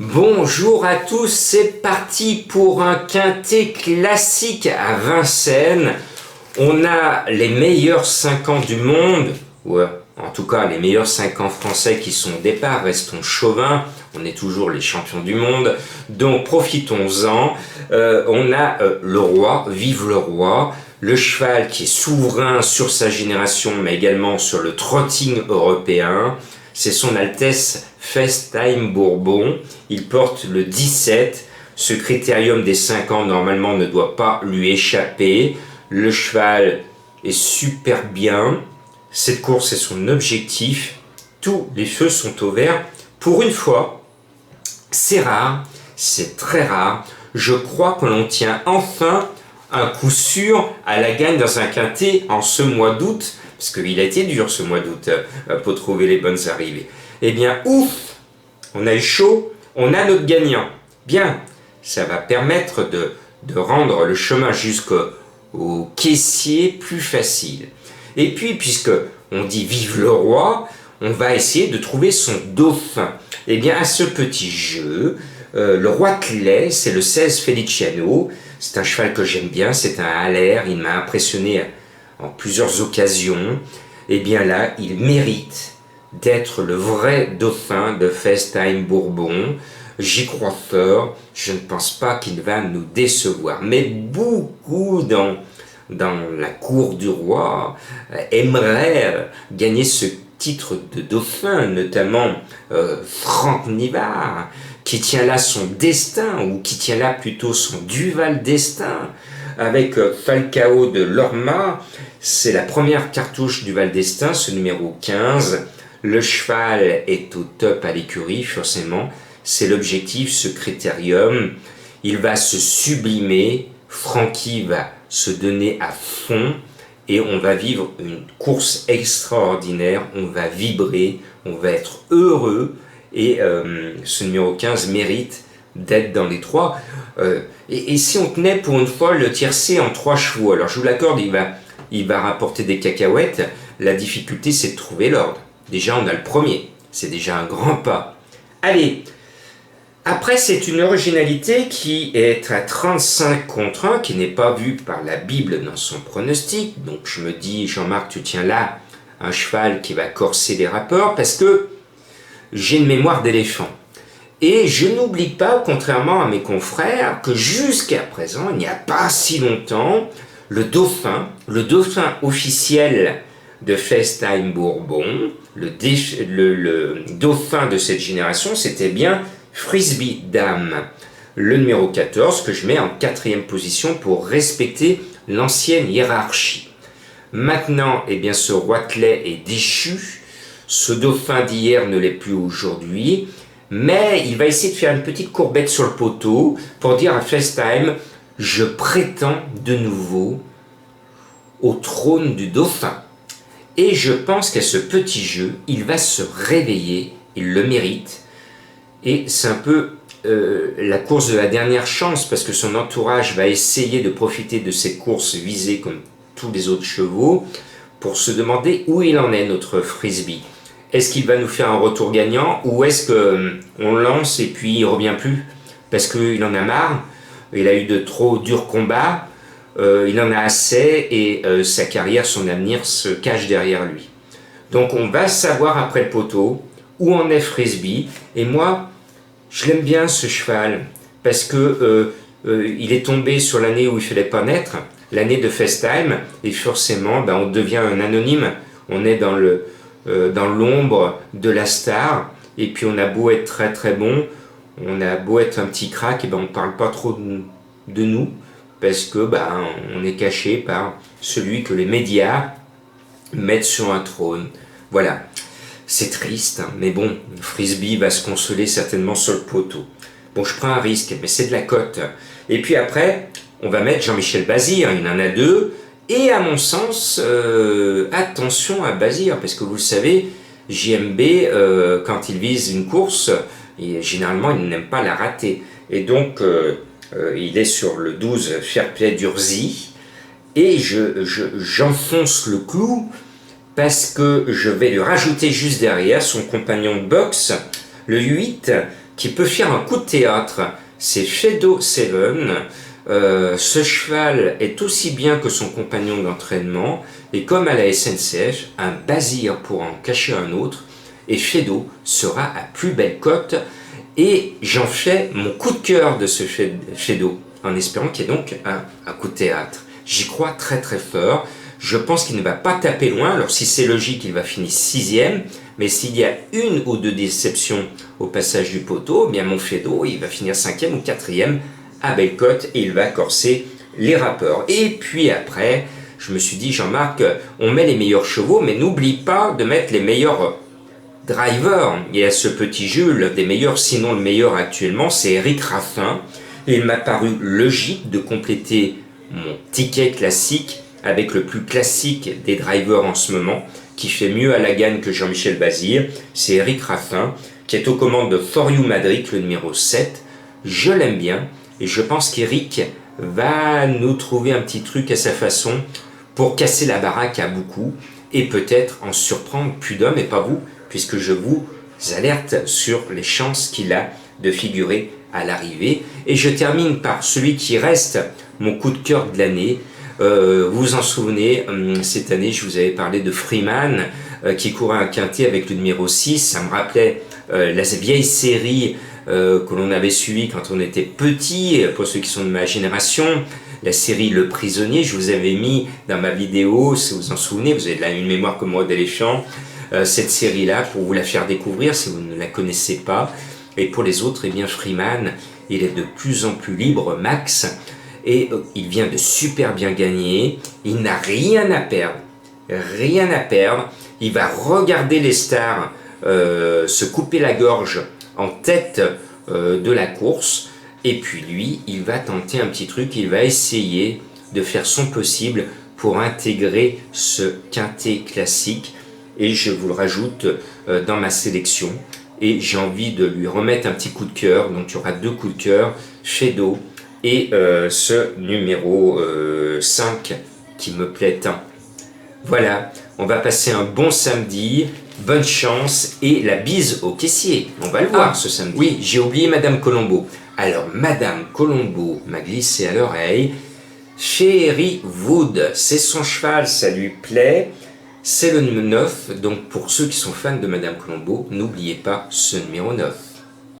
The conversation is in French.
Bonjour à tous, c'est parti pour un quintet classique à Vincennes. On a les meilleurs 5 ans du monde, ou en tout cas les meilleurs 5 ans français qui sont au départ, restons chauvins, on est toujours les champions du monde, donc profitons-en. On a le roi, vive le roi, le cheval qui est souverain sur sa génération mais également sur le trotting européen. C'est son Altesse Festheim Bourbon, il porte le 17, ce critérium des 5 ans normalement ne doit pas lui échapper, le cheval est super bien, cette course est son objectif, tous les feux sont au vert, pour une fois, c'est rare, c'est très rare, je crois que l'on tient enfin un coup sûr à la gagne dans un quintet en ce mois d'août, parce qu'il a été dur ce mois d'août pour trouver les bonnes arrivées. Eh bien, ouf, on a eu chaud, on a notre gagnant. Bien, ça va permettre de rendre le chemin jusqu'au caissier plus facile. Et puis, puisque on dit vive le roi, on va essayer de trouver son dauphin. Eh bien, à ce petit jeu, le roi Clé, c'est le 16 Feliciano. C'est un cheval que j'aime bien, c'est un Haller, il m'a impressionné en plusieurs occasions. Et bien là, il mérite d'être le vrai dauphin de Festheim Bourbon. J'y crois fort, je ne pense pas qu'il va nous décevoir. Mais beaucoup dans la cour du roi aimeraient gagner ce titre de dauphin, notamment Franck Nivard, qui tient là son destin, ou qui tient là plutôt son duval destin, avec Falcao de Lorma. C'est la première cartouche du Val d'Estaing, ce numéro 15. Le cheval est au top à l'écurie, forcément. C'est l'objectif, ce critérium. Il va se sublimer. Francky va se donner à fond. Et on va vivre une course extraordinaire. On va vibrer. On va être heureux. Et ce numéro 15 mérite d'être dans les 3. Et si on tenait pour une fois le tiercé en 3 chevaux, alors je vous l'accorde, il va rapporter des cacahuètes. La difficulté, c'est de trouver l'ordre. Déjà, on a le premier. C'est déjà un grand pas. Allez. Après, c'est une originalité qui est à 35 contre 1, qui n'est pas vue par la Bible dans son pronostic. Donc, je me dis, Jean-Marc, tu tiens là un cheval qui va corser les rapports, parce que j'ai une mémoire d'éléphant. Et je n'oublie pas, contrairement à mes confrères, que jusqu'à présent, il n'y a pas si longtemps, le dauphin officiel de Festheim Bourbon, le dauphin de cette génération, c'était bien Frisbee Dame, le numéro 14, que je mets en 4e position pour respecter l'ancienne hiérarchie. Maintenant, eh bien, ce roi Clé est déchu, ce dauphin d'hier ne l'est plus aujourd'hui, mais il va essayer de faire une petite courbette sur le poteau pour dire à Festheim, je prétends de nouveau au trône du dauphin. Et je pense qu'à ce petit jeu, il va se réveiller, il le mérite. Et c'est un peu la course de la dernière chance, parce que son entourage va essayer de profiter de ces courses visées comme tous les autres chevaux, pour se demander où il en est, notre Frisbee. Est-ce qu'il va nous faire un retour gagnant, ou est-ce qu'on lance et puis il ne revient plus parce qu'il en a marre, il a eu de trop durs combats, il en a assez et sa carrière, son avenir se cache derrière lui. Donc on va savoir après le poteau où en est Frisbee. Et moi, je l'aime bien ce cheval parce que il est tombé sur l'année où il ne fallait pas naître, l'année de Festheim, et forcément on devient un anonyme. On est dans l'ombre de la star, et puis on a beau être très très bon, on a beau être un petit crack, et on ne parle pas trop de nous, parce que on est caché par celui que les médias mettent sur un trône. Voilà, c'est triste, mais bon, Frisbee va se consoler certainement sur le poteau. Bon, je prends un risque, mais c'est de la cote. Et puis après, on va mettre Jean-Michel Bazir, il en a 2, et à mon sens, attention à Bazir, parce que vous le savez, JMB, quand il vise une course, généralement il n'aime pas la rater. Et donc, il est sur le 12 Fairplay d'Urzy, et j'enfonce le clou, parce que je vais lui rajouter juste derrière son compagnon de boxe, le 8, qui peut faire un coup de théâtre, c'est Shadow Seven. Ce cheval est aussi bien que son compagnon d'entraînement, et comme à la SNCF, un Bazir pourra en cacher un autre, et Shadow sera à plus belle cote, et j'en fais mon coup de cœur de ce Shadow, en espérant qu'il y ait donc un coup de théâtre. J'y crois très très fort, je pense qu'il ne va pas taper loin, alors si c'est logique, il va finir 6e, mais s'il y a une ou deux déceptions au passage du poteau, eh bien mon Shadow, il va finir 5e ou 4e, à belle cote et il va corser les rappeurs. Et puis après, je me suis dit, Jean-Marc, on met les meilleurs chevaux, mais n'oublie pas de mettre les meilleurs drivers. Il y a ce petit jeu, l'un des meilleurs, sinon le meilleur actuellement, c'est Eric Raffin. Et il m'a paru logique de compléter mon ticket classique avec le plus classique des drivers en ce moment, qui fait mieux à la gagne que Jean-Michel Bazir. C'est Eric Raffin, qui est aux commandes de For You Madrid, le numéro 7. Je l'aime bien. Et je pense qu'Eric va nous trouver un petit truc à sa façon pour casser la baraque à beaucoup et peut-être en surprendre plus d'un, mais pas vous, puisque je vous alerte sur les chances qu'il a de figurer à l'arrivée. Et je termine par celui qui reste mon coup de cœur de l'année. Vous vous en souvenez, cette année, je vous avais parlé de Freeman qui courait un quintet avec le numéro 6. Ça me rappelait la vieille série que l'on avait suivi quand on était petit, pour ceux qui sont de ma génération, la série Le Prisonnier. Je vous avais mis dans ma vidéo, si vous vous en souvenez, vous avez de la une mémoire comme moi Deschamps, cette série-là pour vous la faire découvrir si vous ne la connaissez pas. Et pour les autres, eh bien Freeman, il est de plus en plus libre, Max, et il vient de super bien gagner. Il n'a rien à perdre, rien à perdre. Il va regarder les stars se couper la gorge en tête de la course, et puis lui, il va tenter un petit truc, il va essayer de faire son possible pour intégrer ce quintet classique, et je vous le rajoute dans ma sélection, et j'ai envie de lui remettre un petit coup de cœur, donc il y aura 2 coups de cœur, Shadow et ce numéro 5 qui me plaît tant. Voilà, on va passer un bon samedi, bonne chance et la bise au caissier. On va le voir ce samedi. Oui, j'ai oublié Madame Colombo. Alors, Madame Colombo m'a glissé à l'oreille. Cherry Wood, c'est son cheval, ça lui plaît. C'est le numéro 9, donc pour ceux qui sont fans de Madame Colombo, n'oubliez pas ce numéro 9.